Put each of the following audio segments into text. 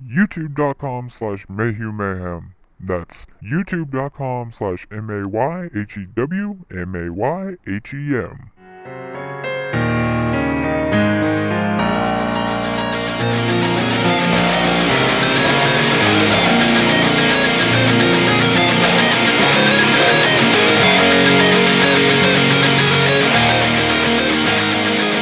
youtube.com/MayhewMayhem. That's youtube.com/MayhewMayhem.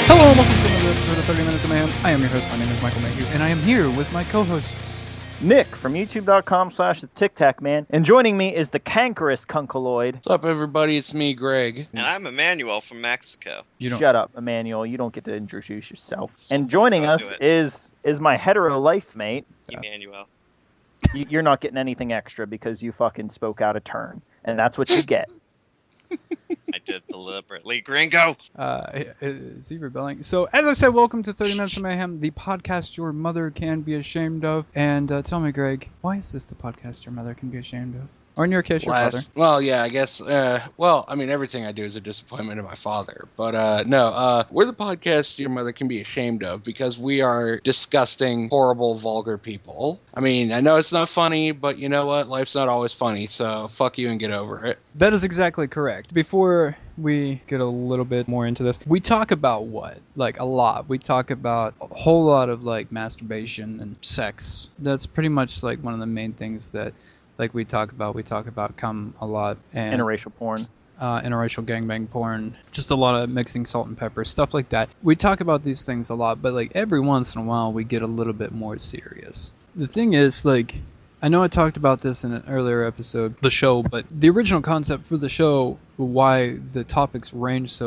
Hello and welcome to another episode of 30 Minutes of Mayhem. I am your host, my name is Michael Mayhew, and I am here with my co-hosts. Nick from youtube.com/TheTicTacMan, and joining me is the cankerous Kunkaloid. What's up, everybody? It's me, Greg. And I'm Emmanuel from Mexico. Shut up, Emmanuel. You don't get to introduce yourself. And joining us is my hetero life mate, Emmanuel. You're not getting anything extra because you fucking spoke out of turn, and that's what you get. I did deliberately, gringo. Is he rebelling? So, as I said, welcome to 30 Minutes of Mayhem, the podcast your mother can be ashamed of. And tell me, Greg, why is this the podcast your mother can be ashamed of? Or in your case, your father? Well, yeah, I guess. Everything I do is a disappointment to my father. But no, we're the podcast your mother can be ashamed of because we are disgusting, horrible, vulgar people. I mean, I know it's not funny, but you know what? Life's not always funny, so fuck you and get over it. That is exactly correct. Before we get a little bit more into this, we talk about what? Like, a lot. We talk about a whole lot of, like, masturbation and sex. That's pretty much, like, one of the main things that, like, we talk about cum a lot. And Interracial porn. Interracial gangbang porn. Just a lot of mixing salt and pepper, stuff like that. We talk about these things a lot, but, like, every once in a while we get a little bit more serious. The thing is, like, I know I talked about this in an earlier episode, the show, but the original concept for the show, why the topics range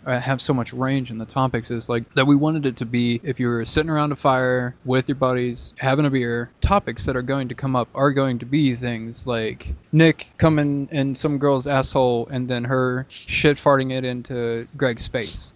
have so much range in the topics, is like that we wanted it to be, if you're sitting around a fire with your buddies having a beer, topics that are going to come up are going to be things like Nick coming in some girl's asshole and then her shit farting it into Greg's face.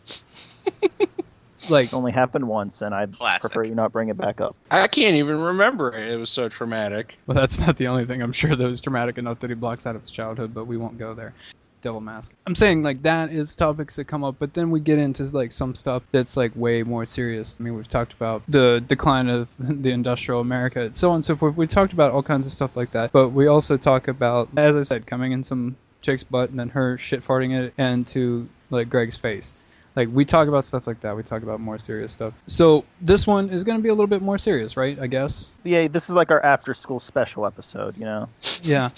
Like, It's only happened once, and I'd Classic. prefer you not bring it back up. I can't even remember it. It was so traumatic. well, that's not the only thing I'm sure that was traumatic enough that he blocks out of his childhood, but we won't go there. Devil mask. I'm saying, like, that is topics that come up, but then we get into, like, some stuff that's, like, way more serious. I mean, we've talked about the decline of the industrial America, so on and so forth. We talked about all kinds of stuff like that, but we also talk about, as I said, coming in some chick's butt and then her shit farting it into, like, Greg's face. Like, we talk about stuff like that. We talk about more serious stuff. So this one is going to be a little bit more serious, right? I guess. Yeah, this is like our after-school special episode, you know? Yeah.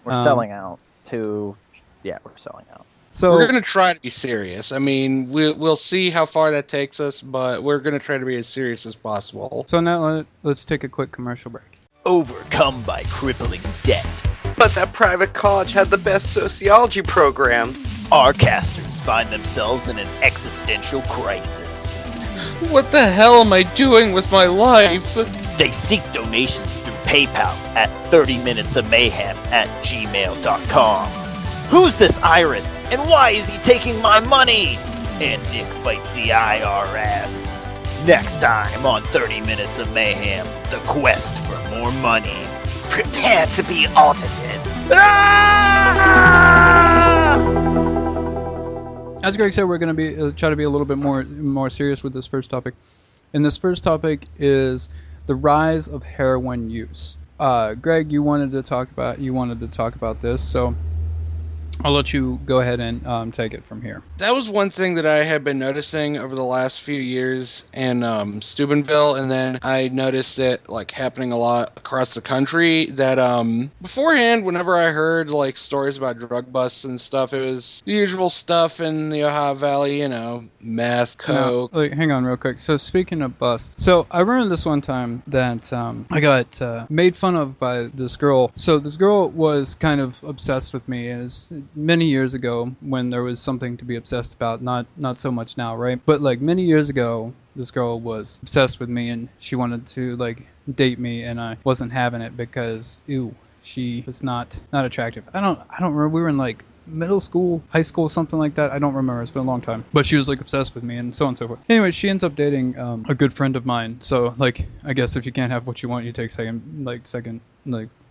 We're selling out to... Yeah, we're selling out. So We're going to try to be serious. I mean, we'll see how far that takes us, but we're going to try to be as serious as possible. So now let's take a quick commercial break. Overcome by crippling debt, But that private college had the best sociology program. our casters find themselves in an existential crisis. What the hell am I doing with my life? They seek donations through PayPal at 30minutesofmayhem@gmail.com. Who's this Iris, and why is he taking my money? And Nick fights the IRS. Next time on 30 Minutes of Mayhem, the quest for more money. Prepare to be audited. As Greg said, we're going to be try to be a little bit more serious with this first topic. And this first topic is the rise of heroin use. Greg, you wanted to talk about this, so I'll let you go ahead and take it from here. That was one thing that I had been noticing over the last few years in Steubenville, and then I noticed it like happening a lot across the country. That beforehand, whenever I heard like stories about drug busts and stuff, it was the usual stuff in the Ohio Valley, you know, meth, coke. Now, hang on real quick. So speaking of busts, so I remember this one time that I got made fun of by this girl. So this girl was kind of obsessed with me, and it's many years ago when there was something to be obsessed about, not so much now, right? But like many years ago, this girl was obsessed with me and she wanted to like date me, and I wasn't having it because she was not attractive. I don't remember. We were in like middle school, high school, something like that. I don't remember. It's been a long time. But she was like obsessed with me and so on and so forth. Anyway, she ends up dating a good friend of mine. So like, I guess if you can't have what you want, you take second,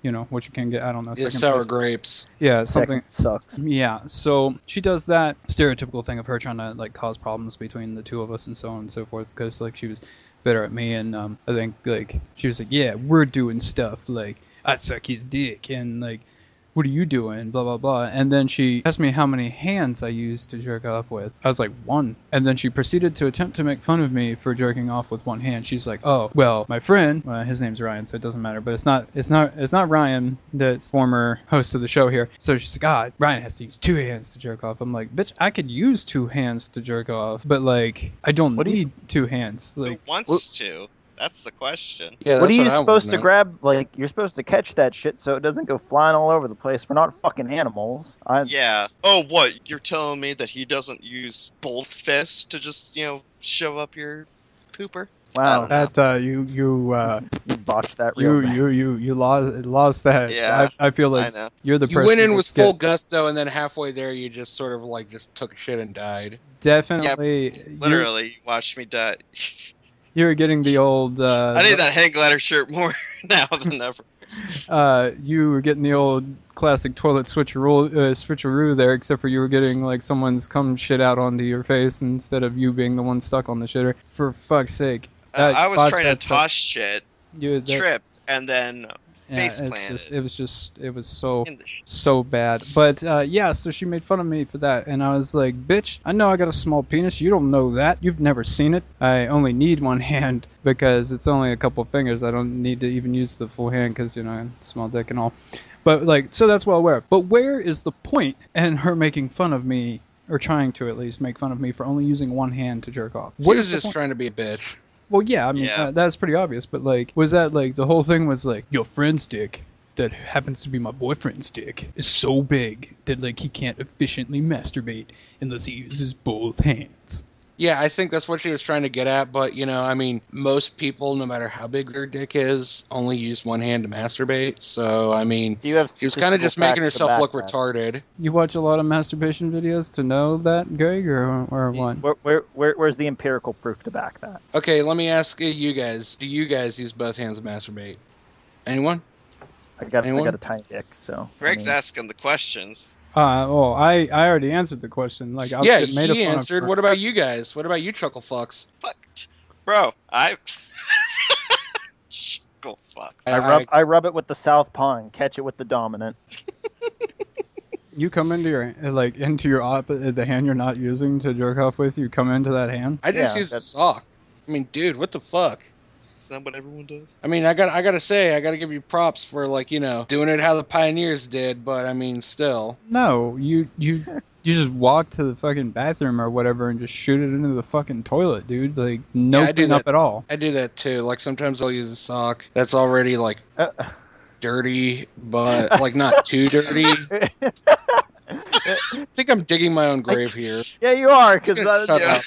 you know, what you can get. I don't know. Yeah, second sour place. grapes. Yeah, something. Second sucks. Yeah, so she does that stereotypical thing of her trying to like cause problems between the two of us and so on and so forth, because like she was better at me, and I think like she was like, yeah, we're doing stuff like I suck his dick, and like, what are you doing, blah blah blah. And then she asked me how many hands I used to jerk off with. I was like, 1. And then she proceeded to attempt to make fun of me for jerking off with 1 hand. She's like, oh well, my friend, his name's Ryan, so it doesn't matter, but it's not Ryan, that's former host of the show here. So she's like, God, Ryan has to use 2 hands to jerk off. I'm like, bitch, I could use 2 hands to jerk off, but like I don't need 2 hands. Who Like, wants to? That's the question. Yeah, What are that's you I supposed wanna to know. grab? Like, you're supposed to catch that shit so it doesn't go flying all over the place. We're not fucking animals. Yeah. Oh, what? You're telling me that he doesn't use both fists to just, shove up your pooper? Wow, that you you botched that real bad. you lost that. Yeah, I feel I like know. you're the You person went in that's with full get- gusto, and then halfway there, you just sort of like just took a shit and died. definitely Literally, you watched me die. you're getting the old I need that hang glider shirt more now than ever. you were getting the old classic toilet switcheroo there, except for you were getting like someone's cum shit out onto your face instead of you being the one stuck on the shitter. For fuck's sake. I was botched trying to that stuff. toss shit, That- tripped, and then face it's planted. it was so in the so bad. But yeah, so she made fun of me for that, and I was like, bitch, I know I got a small penis, you don't know that, you've never seen it. I only need 1 hand because it's only a couple fingers. I don't need to even use the full hand because, you know, small dick and all. But like, so that's well aware. But where is the point in her making fun of me, or trying to at least make fun of me for only using 1 hand to jerk off? She What was is the just point? trying to be a bitch. Well, yeah, I mean, Yeah. that's pretty obvious, but, like, was that, like, the whole thing was, like, your friend's dick, that happens to be my boyfriend's dick, is so big that, like, he can't efficiently masturbate unless he uses both hands. Yeah, I think that's what she was trying to get at, but, I mean, most people, no matter how big their dick is, only use 1 hand to masturbate, so, I mean, Do you have she was kind of just making statistical herself look facts to back retarded. You watch a lot of masturbation videos to know that, Greg, or that? what? Where's the empirical proof to back that? Okay, let me ask you guys, do you guys use both hands to masturbate? Anyone? I got Anyone? a tiny dick, so. Greg's I mean, asking the questions. Well, I already answered the question. Like, I'll Yeah, get made he fun of answered. for- What about you guys? What about you, chuckle fucks? Fuck. Bro, Go fuck. I rub it with the south paw and catch it with the dominant. You come into your, like, into your the hand you're not using to jerk off with, you come into that hand? I just Yeah, use a that's- sock. I mean, dude, what the fuck? Is that what everyone does? I mean, I gotta say, I gotta give you props for, like, doing it how the pioneers did, but I mean, still. No, you just walk to the fucking bathroom or whatever and just shoot it into the fucking toilet, dude. Like, no Yeah, I do cleanup that. at all. I do that too. Like, sometimes I'll use a sock that's already, like, dirty, but, like, not too dirty. I think I'm digging my own grave here. Yeah, you are, because Shut up. that's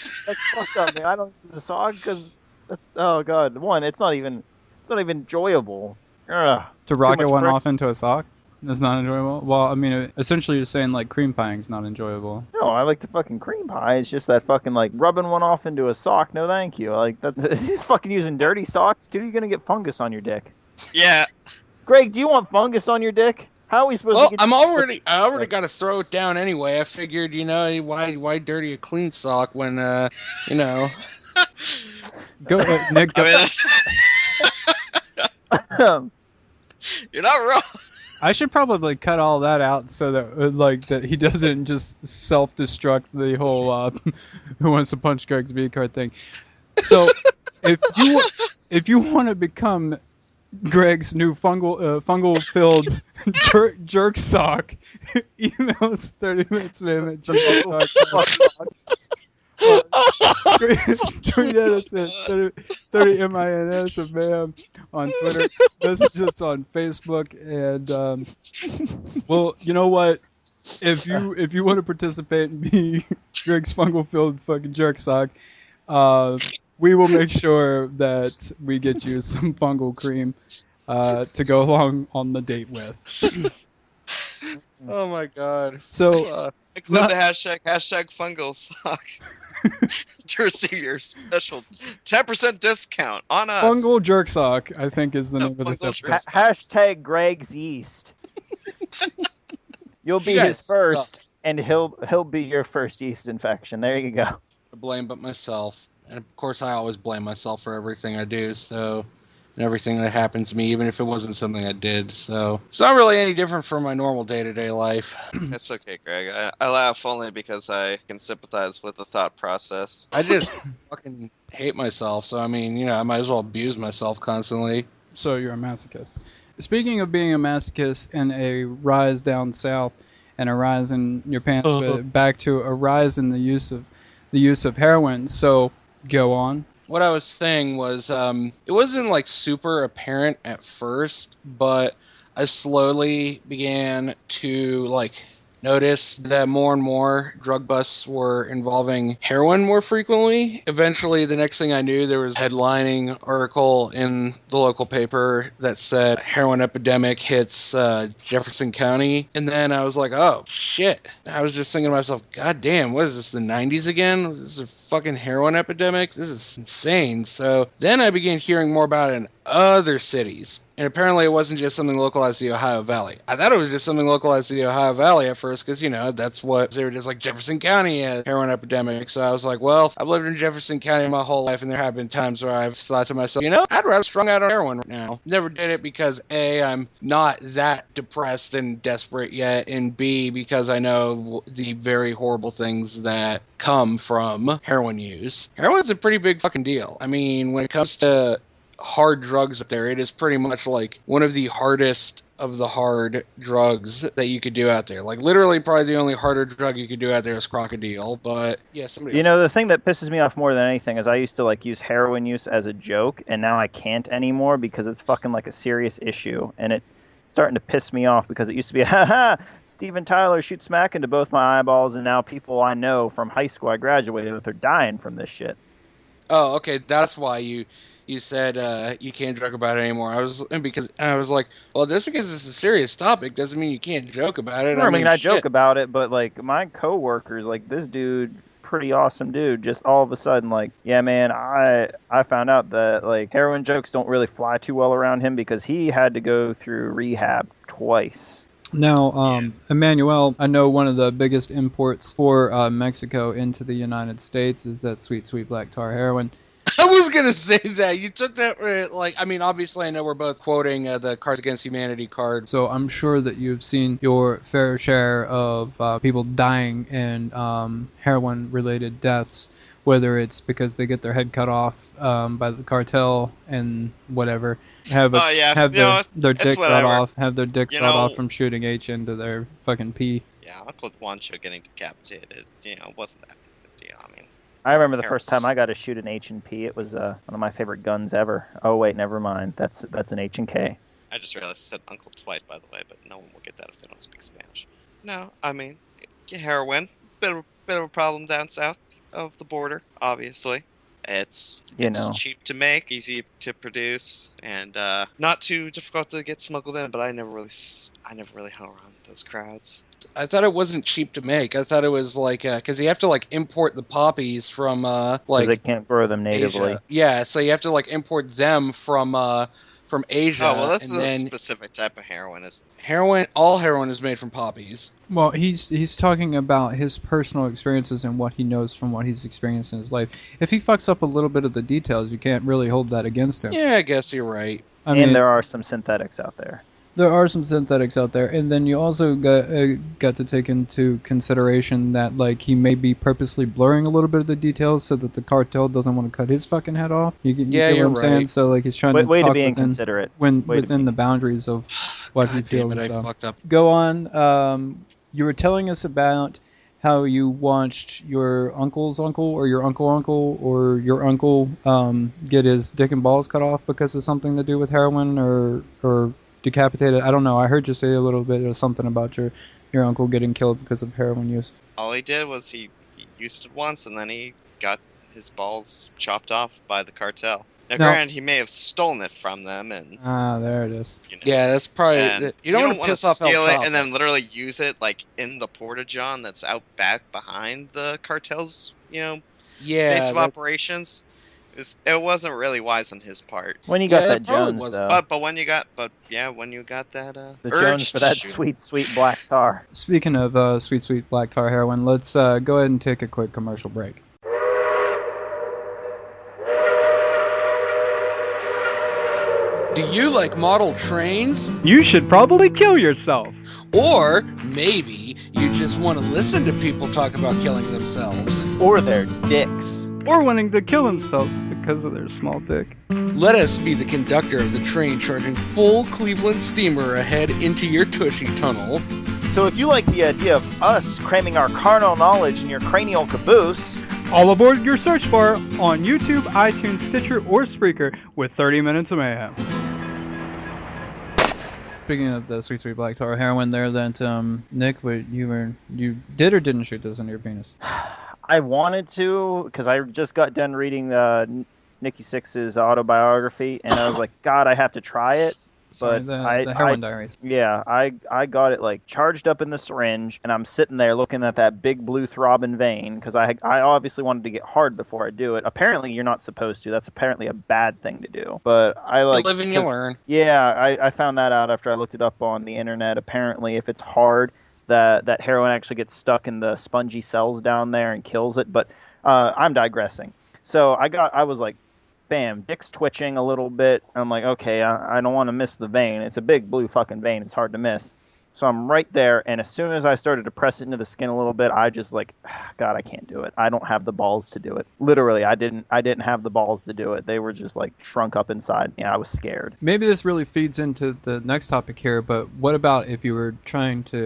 fucked up, man. I don't use a sock because that's, oh god, one, it's not even enjoyable. Ugh, To too rocket much one friction. off into a sock is not enjoyable. Well, I mean, essentially you're saying like cream pieing's not enjoyable. No, I like to fucking cream pie. It's just that fucking like rubbing one off into a sock. No, thank you. Like that. He's fucking using dirty socks too. You're gonna get fungus on your dick. Yeah. Greg, do you want fungus on your dick? How are we supposed Well, to get? I already got to throw it down anyway. I figured, why dirty a clean sock when, Go, Nick. Go, I mean, you're not wrong. I should probably cut all that out so that that he doesn't just self-destruct the whole "Who Wants to Punch Greg's V card" thing. So, if you want to become Greg's new fungal-filled jerk sock, email us 30minutesmayhem@gmail.com. Tweet at us at 30 MINS of Mayhem on Twitter. Message us on Facebook, and well, you know what? If you want to participate and be Greg's fungal-filled fucking jerk sock, we will make sure that we get you some fungal cream to go along on the date with. Oh my god. So Include Not- the hashtag fungal sock to receive your special 10% discount on us. Fungal jerk sock, I think, is the name of this Fungal episode. jerk- Hashtag Greg's Yeast. You'll be You his guys first, suck. and he'll be your first yeast infection. There you go. I blame but myself. And of course, I always blame myself for everything I do, so, and everything that happens to me, even if it wasn't something I did. So it's not really any different from my normal day-to-day life. It's okay, Greg. I laugh only because I can sympathize with the thought process. I just fucking hate myself, so I mean, you know, I might as well abuse myself constantly. So you're a masochist. Speaking of being a masochist and a rise down south and a rise in your pants, but back to a rise in the use of heroin. So go on. What I was saying was, it wasn't like super apparent at first, but I slowly began to like notice that more and more drug busts were involving heroin more frequently. Eventually, the next thing I knew, there was a headlining article in the local paper that said heroin epidemic hits Jefferson County. And then I was like, oh, shit. I was just thinking to myself, God damn, what is this, the 90s again? Is this a fucking heroin epidemic? This is insane. So then I began hearing more about it in other cities. And apparently it wasn't just something localized to the Ohio Valley. I thought it was just something localized to the Ohio Valley at first because, you know, that's what they were just like Jefferson County had heroin epidemic. So I was like, well, I've lived in Jefferson County my whole life, and there have been times where I've thought to myself, you know, I'd rather strung out on heroin right now. Never did it because A, I'm not that depressed and desperate yet, and B, because I know the very horrible things that come from heroin use. Heroin's a pretty big fucking deal. I mean, when it comes to hard drugs up there, it is pretty much like one of the hardest of the hard drugs that you could do out there. Like literally probably the only harder drug you could do out there is crocodile, but yeah, somebody You know, the thing that pisses me off more than anything is I used to like use heroin use as a joke, and now I can't anymore because it's fucking like a serious issue, and it's starting to piss me off because it used to be, haha, Steven Tyler shoots smack into both my eyeballs, and now people I know from high school I graduated with are dying from this shit. Oh, okay, that's why you said you can't joke about it anymore. I was like, well, just because it's a serious topic doesn't mean you can't joke about it. I mean, I shit. joke about it, but like my coworkers, like this dude, pretty awesome dude, just all of a sudden like, yeah, man, I found out that like heroin jokes don't really fly too well around him because he had to go through rehab twice. Now, Emmanuel, I know one of the biggest imports for Mexico into the United States is that sweet, sweet black tar heroin. I was gonna say that you took that like, I mean, obviously I know we're both quoting the Cards Against Humanity card. So I'm sure that you've seen your fair share of people dying in heroin-related deaths, whether it's because they get their head cut off by the cartel and whatever, have their dick cut off, have their dick cut off from shooting H into their fucking pee. Yeah, Uncle Juancho getting decapitated, wasn't that big a deal. I mean, I remember the first time I got to shoot an H&P. It was one of my favorite guns ever. Oh wait, never mind. That's an H&K. I just realized I said uncle twice, by the way, but no one will get that if they don't speak Spanish. No, I mean, heroin, bit of a problem down south of the border, obviously. It's cheap to make, easy to produce, and not too difficult to get smuggled in. But I never really hung around those crowds. I thought it wasn't cheap to make. I thought it was like because you have to like import the poppies from like they can't grow them natively. Asia. Yeah, so you have to like import them from Asia. Oh well, this is a specific type of heroin, isn't it? Heroin, all heroin is made from poppies. Well, he's talking about his personal experiences and what he knows from what he's experienced in his life. If he fucks up a little bit of the details, you can't really hold that against him. Yeah, I guess you're right. I mean, there are some synthetics out there. There are some synthetics out there, and then you also got to take into consideration that like he may be purposely blurring a little bit of the details so that the cartel doesn't want to cut his fucking head off. You get what I'm saying? So like he's trying to talk be inconsiderate. within the boundaries of what he feels. Damn it, I fucked up. Go on. You were telling us about how you watched your uncle's uncle or your uncle or your uncle get his dick and balls cut off because of something to do with heroin or decapitated. I don't know. I heard you say a little bit of something about your uncle getting killed because of heroin use. All he did was he used it once and then he got his balls chopped off by the cartel. Now, No. granted, he may have stolen it from them, and There it is. you know, Yeah, that's probably. and You don't want to wanna piss off steal El it and Chapo. then literally use it like in the porta-john that's out back behind the cartel's, base Yeah, of that, operations. It wasn't really wise on his part. When you Yeah, got it that probably Jones, wasn't. though. But when you got that The urge Jones for to that shoot him. sweet, sweet black tar. Speaking of sweet, sweet black tar heroin, let's go ahead and take a quick commercial break. Do you like model trains? You should probably kill yourself. Or maybe you just want to listen to people talk about killing themselves. Or their dicks. Or wanting to kill themselves because of their small dick. Let us be the conductor of the train charging full Cleveland steamer ahead into your Tushy tunnel. So if you like the idea of us cramming our carnal knowledge in your cranial caboose, All aboard your search bar on YouTube, iTunes, Stitcher, or Spreaker with 30 Minutes of Mayhem. Speaking of the sweet, sweet black tar heroin there, that Nick, you did or didn't shoot this into your penis? I wanted to, because I just got done reading Nikki Sixx's autobiography, and I was like, God, I have to try it. Sorry, But the heroin diaries. Yeah, I got it like charged up in the syringe, and I'm sitting there looking at that big blue throbbing vein because I obviously wanted to get hard before I do it. Apparently, you're not supposed to. That's apparently a bad thing to do. But I like. You live and you learn. Yeah, I found that out after I looked it up on the internet. Apparently, if it's hard, that heroin actually gets stuck in the spongy cells down there and kills it. But I'm digressing. So I was like, bam, dick's twitching a little bit. I'm like, okay, I don't want to miss the vein. It's a big blue fucking vein. It's hard to miss. So I'm right there, and as soon as I started to press it into the skin a little bit, I just like, God, I can't do it. I don't have the balls to do it. Literally, I didn't have the balls to do it. They were just like shrunk up inside me. I was scared. Maybe this really feeds into the next topic here, but what about if you were consuming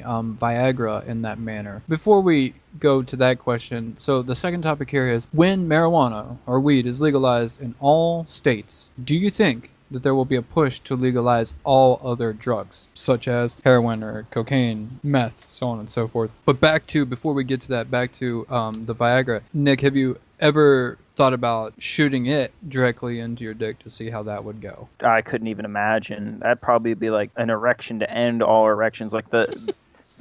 Viagra in that manner? Before we go to that question, so the second topic here is, when marijuana or weed is legalized in all states, do you think that there will be a push to legalize all other drugs, such as heroin or cocaine, meth, so on and so forth? But before we get to that, back to the Viagra. Nick, have you ever thought about shooting it directly into your dick to see how that would go? I couldn't even imagine. That'd probably be like an erection to end all erections. Like the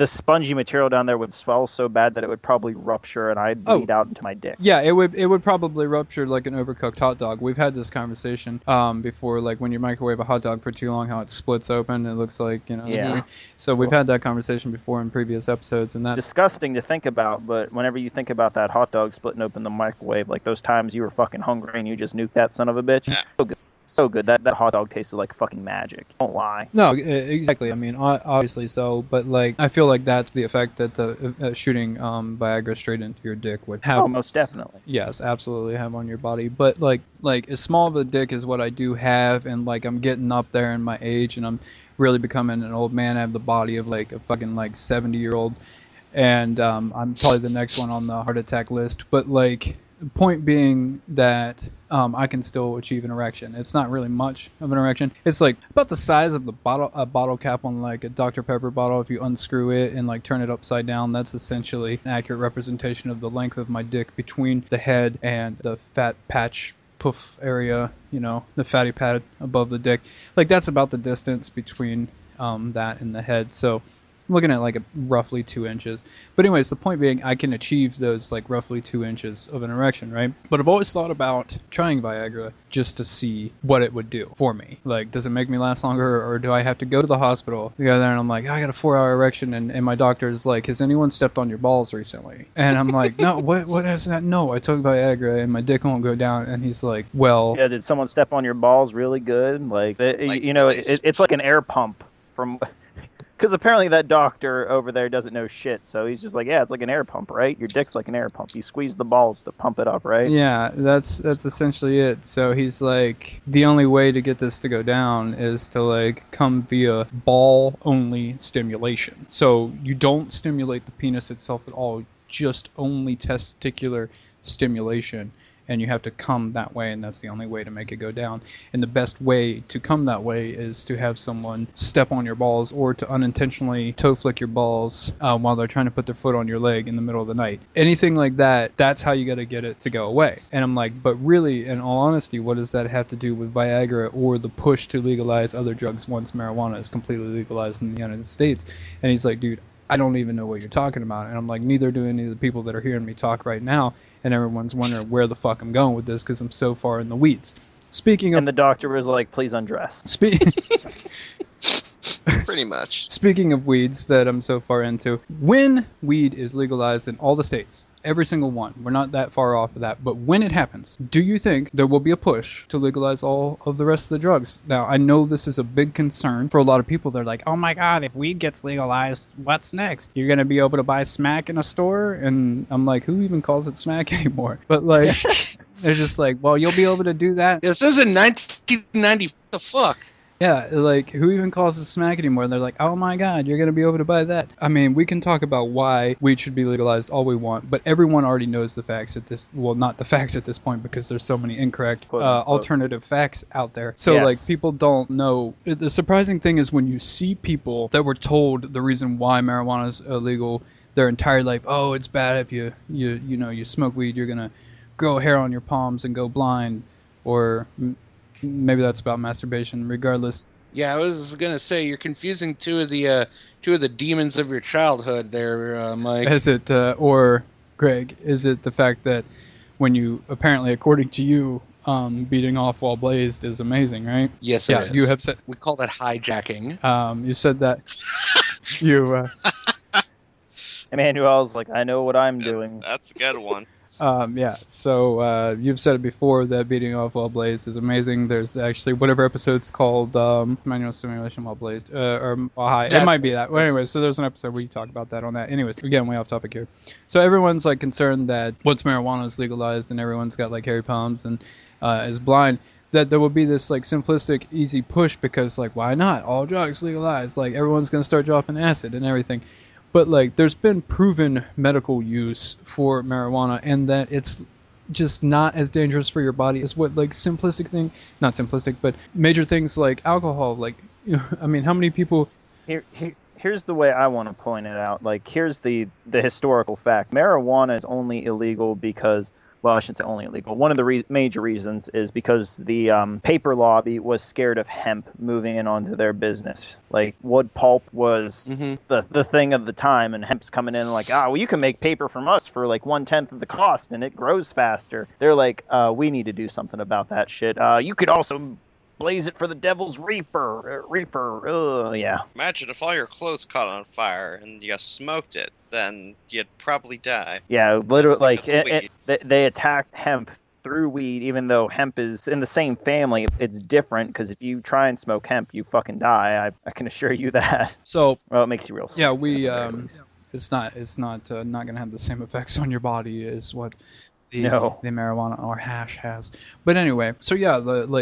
spongy material down there would swell so bad that it would probably rupture and I'd bleed out into my dick. Yeah, it would probably rupture like an overcooked hot dog. We've had this conversation before, like when you microwave a hot dog for too long, how it splits open. It looks like, Yeah. So we've had that conversation before in previous episodes, and that's Disgusting to think about, but whenever you think about that hot dog splitting open the microwave, like those times you were fucking hungry and you just nuked that son of a bitch. Yeah. So good. So good. That hot dog tasted like fucking magic. Don't lie. No, exactly. I mean, obviously so, but like, I feel like that's the effect that the shooting Viagra straight into your dick would have. Oh, most definitely. Yes, absolutely have on your body. But like as small of a dick as what I do have, and like I'm getting up there in my age, and I'm really becoming an old man. I have the body of like a fucking like 70-year-old, and I'm probably the next one on the heart attack list. But like, point being that I can still achieve an erection. It's not really much of an erection. It's like about the size of the bottle cap on like a Dr. Pepper bottle. If you unscrew it and like turn it upside down, that's essentially an accurate representation of the length of my dick between the head and the fat patch poof area, the fatty pad above the dick. Like, that's about the distance between that and the head. So I'm looking at like roughly 2 inches. But anyways, the point being, I can achieve those like roughly 2 inches of an erection, right? But I've always thought about trying Viagra just to see what it would do for me. Like, does it make me last longer, or do I have to go to the hospital, go there, and I'm like, I got a 4-hour erection, and my doctor's like, has anyone stepped on your balls recently? And I'm like, no, what is that? No, I took Viagra and my dick won't go down. And he's like, well, Yeah, did someone step on your balls really good? Like, it's like an air pump from... Because apparently that doctor over there doesn't know shit, so he's just like, yeah, it's like an air pump, right? Your dick's like an air pump. You squeeze the balls to pump it up, right? yeah, that's essentially it. So he's like, the only way to get this to go down is to like come via ball only stimulation. So you don't stimulate the penis itself at all, just only testicular stimulation. and you have to come that way, and that's the only way to make it go down. And the best way to come that way is to have someone step on your balls or to unintentionally toe flick your balls while they're trying to put their foot on your leg in the middle of the night. Anything like that, that's how you got to get it to go away. And I'm like, but really, in all honesty, what does that have to do with Viagra or the push to legalize other drugs once marijuana is completely legalized in the United States? And he's like, dude, I don't even know what you're talking about. And I'm like, neither do any of the people that are hearing me talk right now. And everyone's wondering where the fuck I'm going with this because I'm so far in the weeds. Speaking of... And the doctor was like, please undress. Pretty much. Speaking of weeds that I'm so far into, when weed is legalized in all the states, every single one, we're not that far off of that, but when it happens, do you think there will be a push to legalize all of the rest of the drugs? Now, I know this is a big concern for a lot of people. They're like, oh my god, if weed gets legalized, what's next? You're going to be able to buy smack in a store? And I'm like, who even calls it smack anymore? But like, they're just like, well, you'll be able to do that. This is in 1990. What the fuck? Yeah, like, who even calls it smack anymore? And they're like, oh my god, you're going to be able to buy that. I mean, we can talk about why weed should be legalized all we want, but everyone already knows the facts at this, well, not the facts at this point because there's so many incorrect alternative facts out there. So, Yes. like, people don't know. The surprising thing is when you see people that were told the reason why marijuana is illegal their entire life, oh, it's bad if you smoke weed, you're going to grow hair on your palms and go blind, or... maybe that's about masturbation. Regardless. Yeah, I was gonna say you're confusing two of the demons of your childhood there, Mike. Is it or Greg? Is it the fact that when you apparently, according to you, beating off while blazed is amazing, right? Yes, yeah. it is. You have said. We call that hijacking. You said that. You. Emmanuel's like, I know what I'm doing. That's a good one. Yeah, so you've said it before that beating off while blazed is amazing. There's actually whatever episode's called manual stimulation while blazed or while high. It might be that. Well, anyway, so there's an episode where you talk about that on that. Anyways, again, way off topic here. So everyone's like concerned that once marijuana is legalized and everyone's got like hairy palms and is blind, that there will be this like simplistic, easy push because like why not? All drugs legalized. Like everyone's gonna start dropping acid and everything. But, like, there's been proven medical use for marijuana and that it's just not as dangerous for your body as what, like, not simplistic, but major things like alcohol. Like, you know, I mean, how many people... Here's the way I want to point it out. Like, here's the historical fact. Marijuana is only illegal because... Well, I shouldn't say only illegal. One of the major reasons is because the paper lobby was scared of hemp moving in onto their business. Like, wood pulp was the thing of the time, and hemp's coming in like, well, you can make paper from us for like 1/10 of the cost, and it grows faster. They're like, we need to do something about that shit. You could also blaze it for the devil's reaper. Yeah. Imagine if all your clothes caught on fire and you smoked it, then you'd probably die. Yeah, literally, like, weed. they attacked hemp through weed, even though hemp is in the same family. It's different, because if you try and smoke hemp, you fucking die. I can assure you that. So... Well, it makes you real sick. Yeah, it's not going to have the same effects on your body as what... The marijuana or hash has. But anyway, so yeah,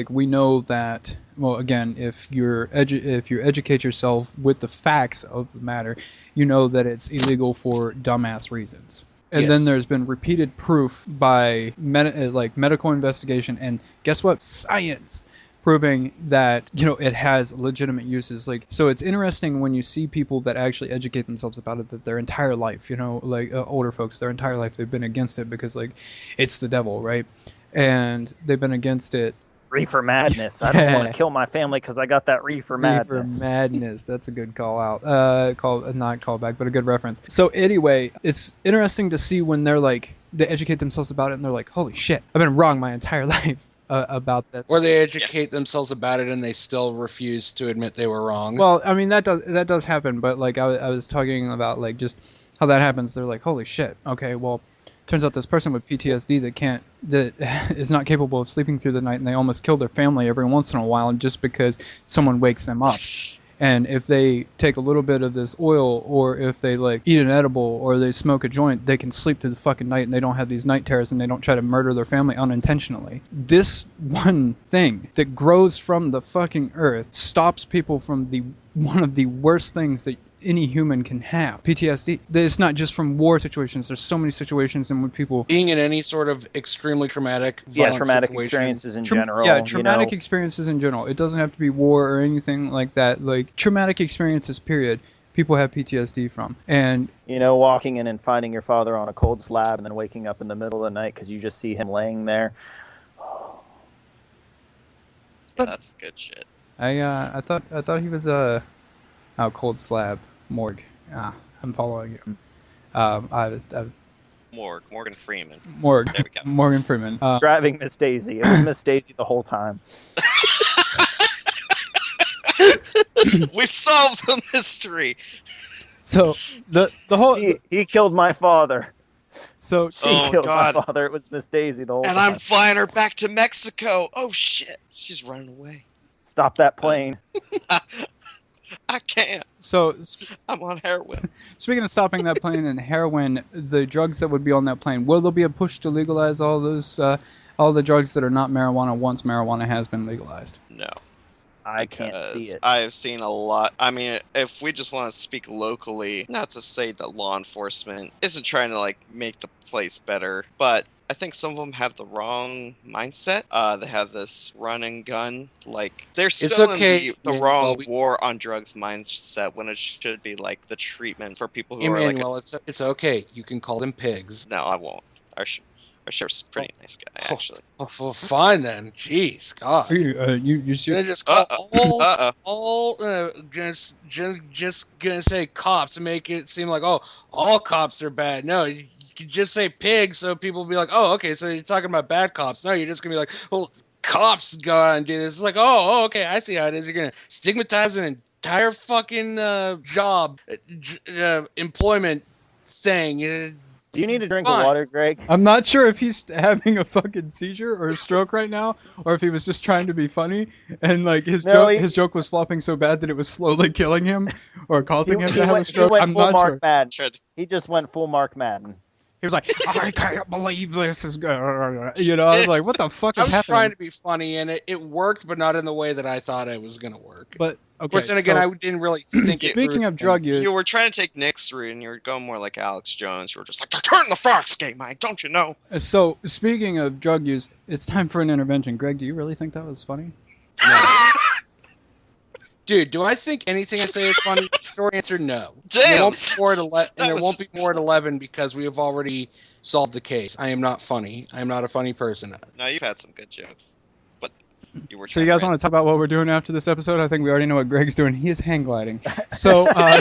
we know that, well, again, if you educate yourself with the facts of the matter, you know that it's illegal for dumbass reasons. And then there's been repeated proof by medical investigation and guess what? Science proving that, you know, it has legitimate uses. Like, so it's interesting when you see people that actually educate themselves about it, that their entire life, you know, like older folks, their entire life, they've been against it because, like, it's the devil, right? And they've been against it. Reefer madness. I don't want to kill my family because I got that reefer madness. Reefer madness. That's a good call out. Not callback, but a good reference. So anyway, it's interesting to see when they're like, they educate themselves about it and they're like, holy shit, I've been wrong my entire life. About this, or they educate themselves about it and they still refuse to admit they were wrong. Well, I mean that does happen, but like I was talking about like just how that happens. They're like, holy shit, okay, well, turns out this person with PTSD that is not capable of sleeping through the night, and they almost kill their family every once in a while just because someone wakes them up. And if they take a little bit of this oil, or if they like eat an edible, or they smoke a joint, they can sleep through the fucking night and they don't have these night terrors and they don't try to murder their family unintentionally. This one thing that grows from the fucking earth stops people from the one of the worst things that any human can have. PTSD. It's not just from war situations. There's so many situations in which people Being in any sort of extremely traumatic, traumatic situation. experiences in general. Yeah, traumatic you know, experiences in general. It doesn't have to be war or anything like that. Like traumatic experiences, period. People have PTSD from. And walking in and finding your father on a cold slab and then waking up in the middle of the night because you just see him laying there. Yeah, that's good shit. I thought he was a cold slab morgue. I'm following you. Morgan Freeman. Morgue. There we go. Morgan Freeman. Driving Miss Daisy. It was Miss Daisy the whole time. We solved the mystery. So the whole He killed my father. so She Oh, killed God. my father. It was Miss Daisy the whole And time. I'm flying her back to Mexico. Oh shit, she's running away. Stop that plane. I can't. so I'm on heroin. speaking of stopping that plane and heroin, the drugs that would be on that plane, will there be a push to legalize all the drugs that are not marijuana once marijuana has been legalized? No. I can't see Because it. I've seen a lot. I mean, if we just want to speak locally, not to say that law enforcement isn't trying to like make the place better, but I think some of them have the wrong mindset. They have this run and gun, like they're still okay, in the Emmanuel, wrong we- war on drugs mindset when it should be like the treatment for people who are like. Emmanuel, it's okay. You can call them pigs. No, I won't. Our sheriff's a pretty nice guy, actually. Oh, well, fine then. Jeez, God. You Should I should. just call Uh-oh. just gonna say cops and make it seem like all cops are bad. No, you could just say pigs so people will be like, oh, okay, so you're talking about bad cops. No, you're just gonna be like, well, cops go out and do this. It's like, oh, okay, I see how it is. You're gonna stigmatize an entire fucking job, employment thing. Do you need a drink Fine. of water, Greg? I'm not sure if he's having a fucking seizure or a stroke right now, or if he was just trying to be funny and like his joke was flopping so bad that it was slowly killing him or causing him to have a stroke. I'm full not Mark sure. Madden. Tried to- He just went full Mark Madden. He was like, I can't believe this is, I was like, what the fuck I is was happening? trying to be funny, and it worked, but not in the way that I thought it was going to work. But Of course, okay, then again, so I didn't really think it speaking through. of drug use, You were trying to take Nick's route, and you were going more like Alex Jones. You were just like, they're turning the Fox game, Mike. Don't you know? so speaking of drug use, it's time for an intervention. Greg, do you really think that was funny? Dude, do I think anything I say is funny? Short answer, no. Damn, There won't be more at 11, that and there was won't be just- more at 11 because we have already solved the case. I am not funny. I am not a funny person. No, you've had some good jokes, but you were. So you guys want to talk about what we're doing after this episode? I think we already know what Greg's doing. He is hang gliding. So I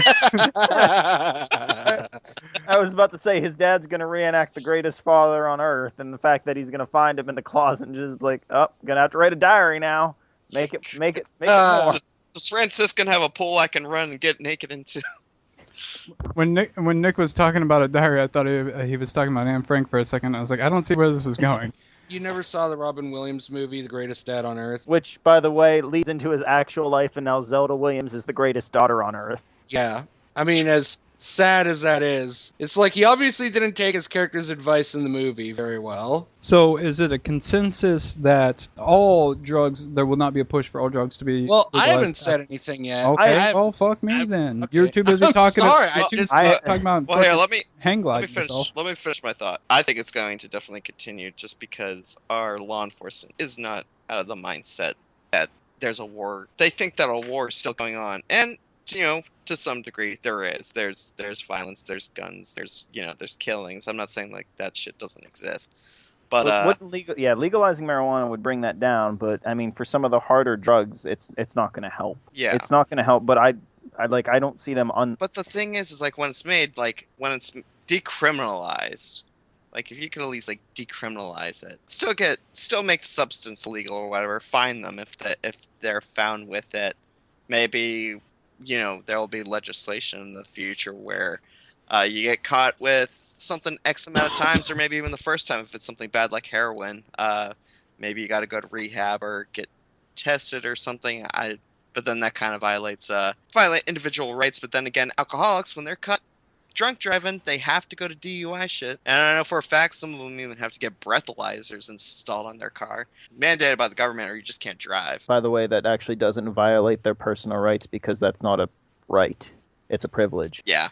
was about to say his dad's gonna reenact the greatest father on earth, and the fact that he's gonna find him in the closet and just be like, "Oh, gonna have to write a diary now. Make it more." Does Franciscan have a pool I can run and get naked into? when Nick was talking about a diary, I thought he was talking about Anne Frank for a second. I was like, I don't see where this is going. You never saw the Robin Williams movie, The Greatest Dad on Earth? Which, by the way, leads into his actual life, and now Zelda Williams is the greatest daughter on earth. Yeah. I mean, as sad as that is, it's like he obviously didn't take his character's advice in the movie very well. So is it a consensus that all drugs, there will not be a push for all drugs to be Well, I haven't legalized? said anything yet. Okay, well, fuck me I'm- then. okay. You're too busy I'm talking. sorry, Talking I- about Well, here, let me hang let me glide finish. yourself. Let me finish my thought. I think it's going to definitely continue, just because our law enforcement is not out of the mindset that there's a war. They think that a war is still going on, and to some degree, there is. There's violence. There's guns. There's killings. I'm not saying like that shit doesn't exist, but legalizing marijuana would bring that down. But I mean, for some of the harder drugs, it's not going to help. yeah. It's not going to help. But I don't see them But the thing is like when it's made, like when it's decriminalized, like if you could at least like decriminalize it, still make the substance legal or whatever, fine them if they're found with it. Maybe there'll be legislation in the future where you get caught with something X amount of times, or maybe even the first time if it's something bad like heroin. Maybe you got to go to rehab or get tested or something. But then that kind of violate individual rights. But then again, alcoholics, when they're caught drunk driving, they have to go to DUI shit. And I know for a fact some of them even have to get breathalyzers installed on their car, mandated by the government, or you just can't drive. By the way, that actually doesn't violate their personal rights because that's not a right. It's a privilege. Yeah.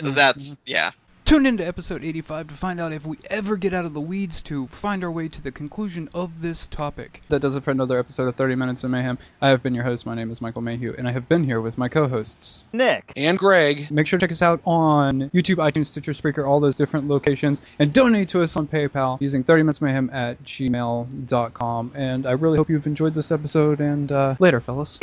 That's, yeah. Tune in to episode 85 to find out if we ever get out of the weeds to find our way to the conclusion of this topic. That does it for another episode of 30 Minutes of Mayhem. I have been your host. My name is Michael Mayhew, and I have been here with my co-hosts, Nick. And Greg. Make sure to check us out on YouTube, iTunes, Stitcher, Spreaker, all those different locations, and donate to us on PayPal using 30minutesmayhem@gmail.com. And I really hope you've enjoyed this episode, and later, fellas.